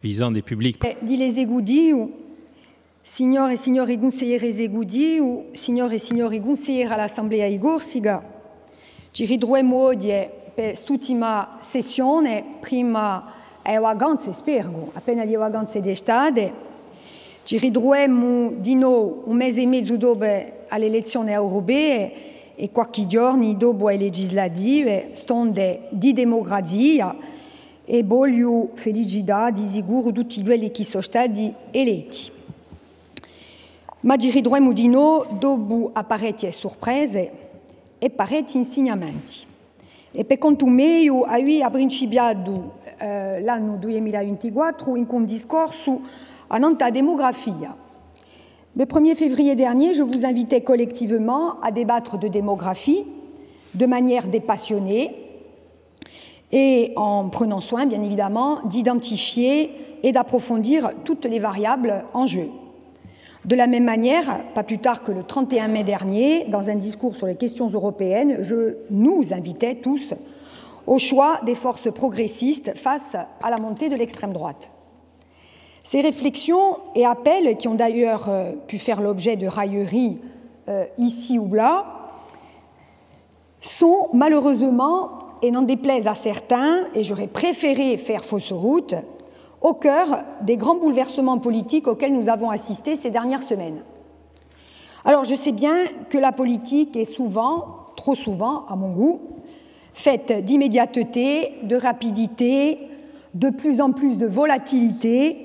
visant des publics. Di les egudi ou signor e signori consiglieri egudi ou signor e signori consiglieri all'assemblea igorsiga. Ci ridroemo odie per st'ultima sessione prima le vacanze, spero, appena le vacanze d'estate. Ci ridroemo di nuovo un mese e mezzo dopo alle elezioni europee e qualche giorno dopo le legislative, stonde di democrazia e voglio felicità di sicuro tutti quelli che sono stati eletti. Ma ci ridroemo di nuovo dopo parecchie sorprese e parecchi insegnamenti. E per conto mio, ho principiato l'anno 2024 in un discorso à la démographie. Le 1er février dernier, je vous invitais collectivement à débattre de démographie de manière dépassionnée et en prenant soin, bien évidemment, d'identifier et d'approfondir toutes les variables en jeu. De la même manière, pas plus tard que le 31 mai dernier, dans un discours sur les questions européennes, je nous invitais tous au choix des forces progressistes face à la montée de l'extrême droite. Ces réflexions et appels, qui ont d'ailleurs pu faire l'objet de railleries ici ou là, sont malheureusement, et n'en déplaise à certains, et j'aurais préféré faire fausse route, au cœur des grands bouleversements politiques auxquels nous avons assisté ces dernières semaines. Alors je sais bien que la politique est souvent, trop souvent à mon goût, faite d'immédiateté, de rapidité, de plus en plus de volatilité,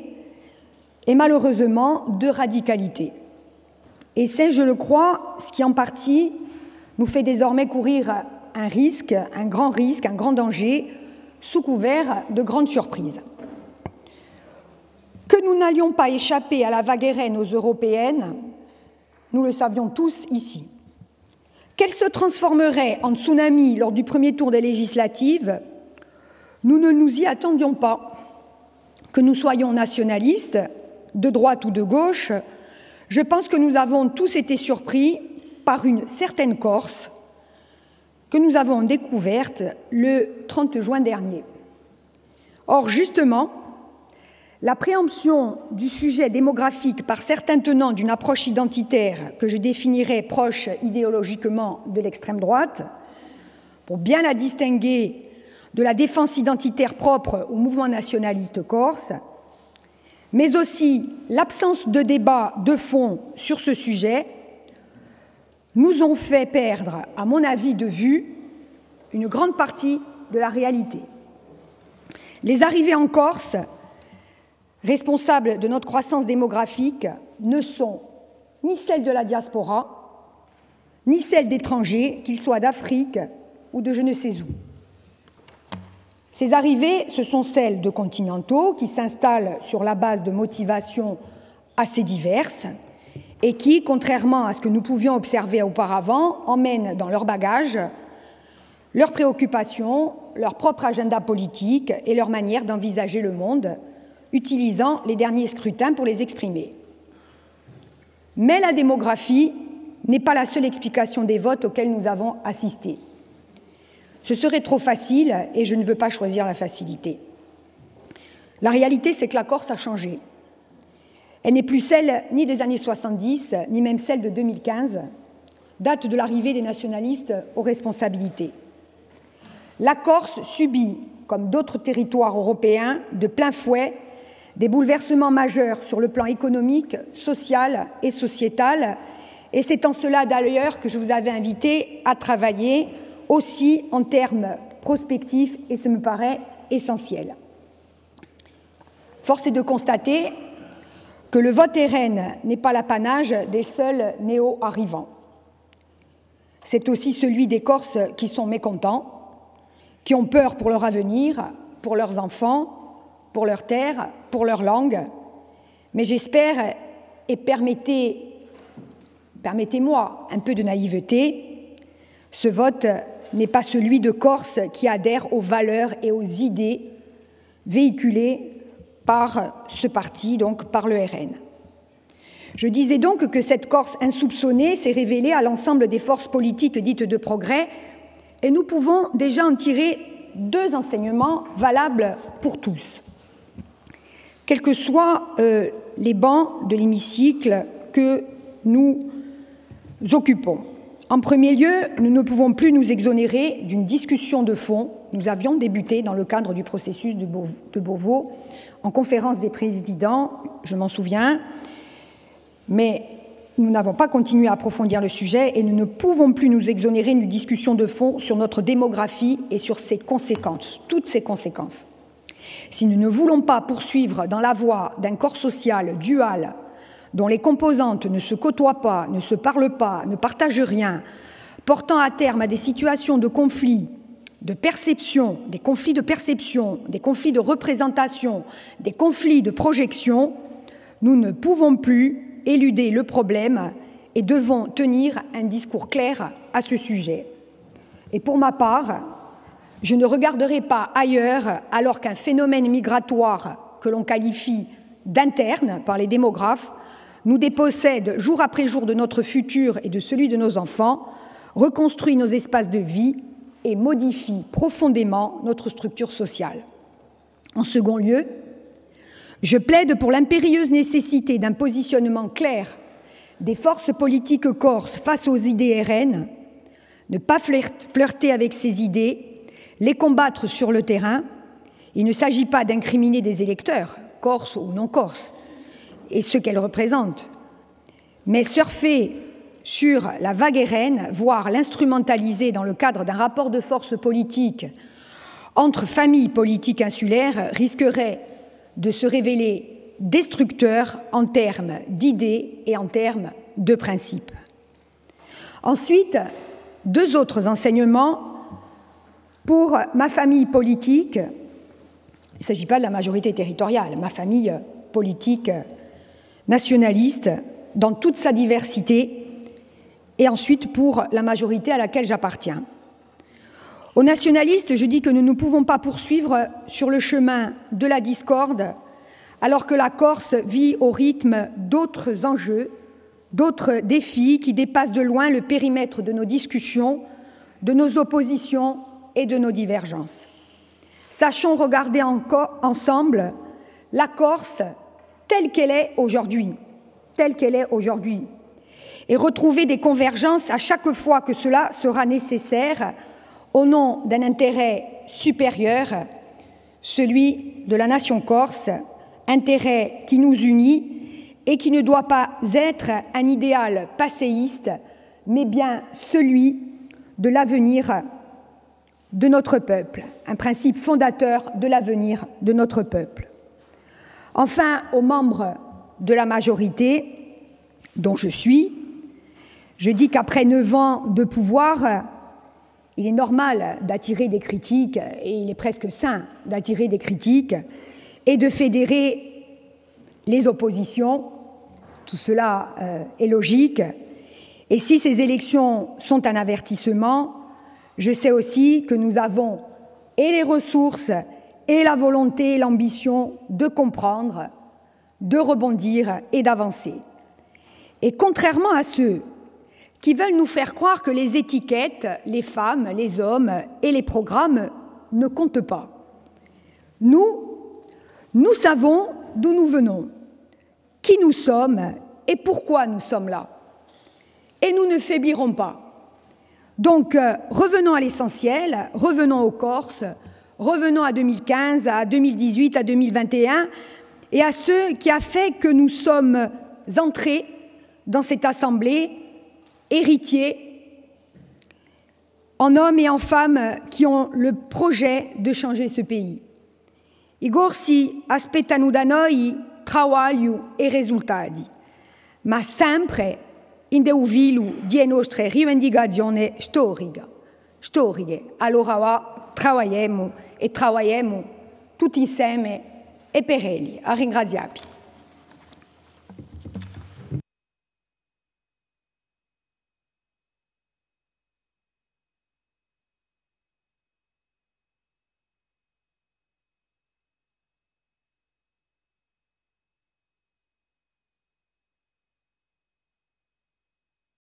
et malheureusement de radicalité. Et c'est, je le crois, ce qui en partie nous fait désormais courir un risque, un grand danger, sous couvert de grandes surprises. Que nous n'allions pas échapper à la vague RN aux européennes, nous le savions tous ici. Qu'elle se transformerait en tsunami lors du premier tour des législatives, nous ne nous y attendions pas. Que nous soyons nationalistes, de droite ou de gauche, je pense que nous avons tous été surpris par une certaine Corse que nous avons découverte le 30 juin dernier. Or, justement, la préemption du sujet démographique par certains tenants d'une approche identitaire que je définirais proche idéologiquement de l'extrême droite, pour bien la distinguer de la défense identitaire propre au mouvement nationaliste corse, mais aussi l'absence de débat de fond sur ce sujet, nous ont fait perdre, à mon avis, de vue une grande partie de la réalité. Les arrivées en Corse, responsables de notre croissance démographique, ne sont ni celles de la diaspora, ni celles d'étrangers, qu'ils soient d'Afrique ou de je ne sais où. Ces arrivées, ce sont celles de continentaux qui s'installent sur la base de motivations assez diverses et qui, contrairement à ce que nous pouvions observer auparavant, emmènent dans leur bagage leurs préoccupations, leur propre agenda politique et leur manière d'envisager le monde, utilisant les derniers scrutins pour les exprimer. Mais la démographie n'est pas la seule explication des votes auxquels nous avons assisté. Ce serait trop facile et je ne veux pas choisir la facilité. La réalité, c'est que la Corse a changé. Elle n'est plus celle ni des années 70, ni même celle de 2015, date de l'arrivée des nationalistes aux responsabilités. La Corse subit, comme d'autres territoires européens, de plein fouet des bouleversements majeurs sur le plan économique, social et sociétal, et c'est en cela d'ailleurs que je vous avais invité à travailler aussi en termes prospectifs, et ce me paraît essentiel. Force est de constater que le vote RN n'est pas l'apanage des seuls néo-arrivants. C'est aussi celui des Corses qui sont mécontents, qui ont peur pour leur avenir, pour leurs enfants, pour leur terre, pour leur langue. Mais j'espère, et permettez-moi un peu de naïveté, ce vote n'est pas celui de Corses qui adhèrent aux valeurs et aux idées véhiculées par ce parti, donc par le RN. Je disais donc que cette Corse insoupçonnée s'est révélée à l'ensemble des forces politiques dites de progrès, et nous pouvons déjà en tirer deux enseignements valables pour tous. quels que soient les bancs de l'hémicycle que nous occupons. En premier lieu, nous ne pouvons plus nous exonérer d'une discussion de fond. Nous avions débuté dans le cadre du processus de Beauvau en conférence des présidents, je m'en souviens, mais nous n'avons pas continué à approfondir le sujet et nous ne pouvons plus nous exonérer d'une discussion de fond sur notre démographie et sur ses conséquences, toutes ses conséquences. Si nous ne voulons pas poursuivre dans la voie d'un corps social dual dont les composantes ne se côtoient pas, ne se parlent pas, ne partagent rien, portant à terme à des situations de conflit, de perception, des conflits de perception, des conflits de représentation, des conflits de projection, nous ne pouvons plus éluder le problème et devons tenir un discours clair à ce sujet. Et pour ma part, je ne regarderai pas ailleurs alors qu'un phénomène migratoire que l'on qualifie d'interne par les démographes nous dépossède jour après jour de notre futur et de celui de nos enfants, reconstruit nos espaces de vie et modifie profondément notre structure sociale. En second lieu, je plaide pour l'impérieuse nécessité d'un positionnement clair des forces politiques corses face aux idées RN, ne pas flirter avec ces idées, les combattre sur le terrain. Il ne s'agit pas d'incriminer des électeurs, corses ou non corses, et ce qu'elles représentent, mais surfer sur la vague RN, voire l'instrumentaliser dans le cadre d'un rapport de force politique entre familles politiques insulaires, risquerait de se révéler destructeur en termes d'idées et en termes de principes. Ensuite, deux autres enseignements pour ma famille politique. Il ne s'agit pas de la majorité territoriale, ma famille politique nationaliste dans toute sa diversité, et ensuite pour la majorité à laquelle j'appartiens. Aux nationalistes, je dis que nous ne pouvons pas poursuivre sur le chemin de la discorde alors que la Corse vit au rythme d'autres enjeux, d'autres défis qui dépassent de loin le périmètre de nos discussions, de nos oppositions et de nos divergences. Sachons regarder ensemble la Corse telle qu'elle est aujourd'hui, et retrouver des convergences à chaque fois que cela sera nécessaire au nom d'un intérêt supérieur, celui de la nation corse, intérêt qui nous unit et qui ne doit pas être un idéal passéiste, mais bien celui de l'avenir de notre peuple, un principe fondateur de l'avenir de notre peuple. Enfin, aux membres de la majorité, dont je suis, je dis qu'après 9 ans de pouvoir, il est normal d'attirer des critiques, et il est presque sain d'attirer des critiques, et de fédérer les oppositions. Tout cela est logique. Et si ces élections sont un avertissement, je sais aussi que nous avons et les ressources et la volonté et l'ambition de comprendre, de rebondir et d'avancer. Et contrairement à ceux qui veulent nous faire croire que les étiquettes, les femmes, les hommes et les programmes ne comptent pas, nous savons d'où nous venons, qui nous sommes et pourquoi nous sommes là. Et nous ne faiblirons pas. Donc, revenons à l'essentiel, revenons aux Corses, revenons à 2015, à 2018, à 2021, et à ce qui a fait que nous sommes entrés dans cette assemblée, héritiers, en hommes et en femmes qui ont le projet de changer ce pays. I corsi aspettano da noi trabalho e risultati, ma sempre in deuvilu die nostre rivendicazioni storiche. Allora trabalhiamo tutti insieme e per elli. A ringraziarvi.